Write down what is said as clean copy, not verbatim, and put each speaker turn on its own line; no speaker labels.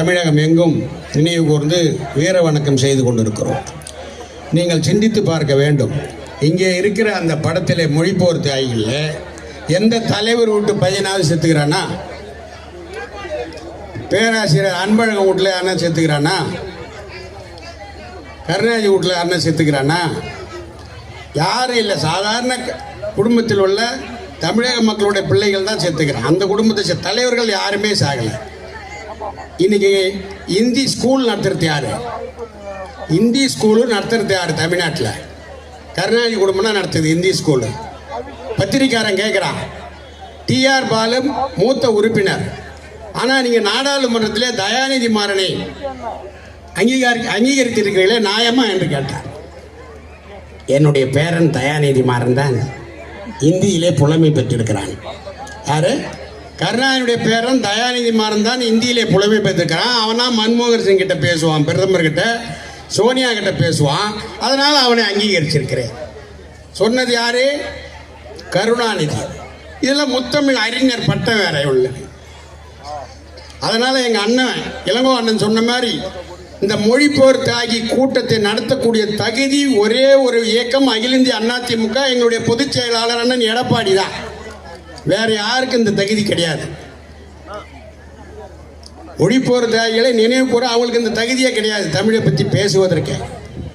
தமிழகம் எங்கும் நினைவு கூர்ந்து வீர வணக்கம் செய்து கொண்டிருக்கிறோம். நீங்கள் சிந்தித்து பார்க்க வேண்டும். இங்கே இருக்கிற அந்த படத்திலே மொழிபோர் தியாகிகளில் எந்த தலைவர் வீட்டு பையனாவது செத்துக்கிறானா? பேராசிரியர் அன்பழகன் வீட்டில் அண்ணன் செத்துக்கிறானா? கருணாநிதி வீட்டில் அண்ணன் செத்துக்கிறானா? யாரும் இல்லை. சாதாரண குடும்பத்தில் உள்ள தமிழக மக்களுடைய பிள்ளைகள் தான் செத்துக்கிறான். அந்த குடும்பத்தை தலைவர்கள் யாருமே சாகலை. இன்னைக்கு இந்தி ஸ்கூல் நடத்துறது யாரு? இந்தி ஸ்கூலு நடத்துறது யாரு தமிழ்நாட்டில்? கருணாநிதி குடும்பம் நடத்துது இந்தி ஸ்கூலு. பத்திரிக்காரன் கேட்குறான். டிஆர் பாலு மூத்த உறுப்பினர். ஆனால் நீங்கள் நாடாளுமன்றத்திலே தயாநிதி மாறனை அங்கீகரித்திருக்கிறீர்களே நியாயமா என்று கேட்டார். என்னுடைய பேரன் தயாநிதி மாறன் தான் இந்தியிலே புலமை பெற்றிருக்கிறான். யாரு? கருணாநிதியுடைய பேரன் தயாநிதி மாறன் தான் இந்தியிலே புலமை பெற்றிருக்கிறான். அவனா மன்மோகன் சிங் கிட்ட பேசுவான், பிரதமர் கிட்ட, சோனியா கிட்ட பேசுவான். அதனால அவனை அங்கீகரிச்சிருக்கிறேன். சொன்னது யாரு? கருணாநிதி. இதெல்லாம் முத்தமிழ் அறிஞர் பட்டம் வேற உள்ளது. அதனால எங்க அண்ணன் இளங்கோ அண்ணன் சொன்ன மாதிரி இந்த மொழிப்போர் தியாகி கூட்டத்தை நடத்தக்கூடிய தகுதி ஒரே ஒரு இயக்கம் அகில இந்திய அதிமுக, எங்களுடைய பொதுச் செயலாளர் அண்ணன் எடப்பாடி தான். வேற யாருக்கும் இந்த தகுதி கிடையாது. மொழிப்போர் தியாகிகளை நினைவு கூற அவங்களுக்கு இந்த தகுதியே கிடையாது தமிழை பற்றி பேசுவதற்கு.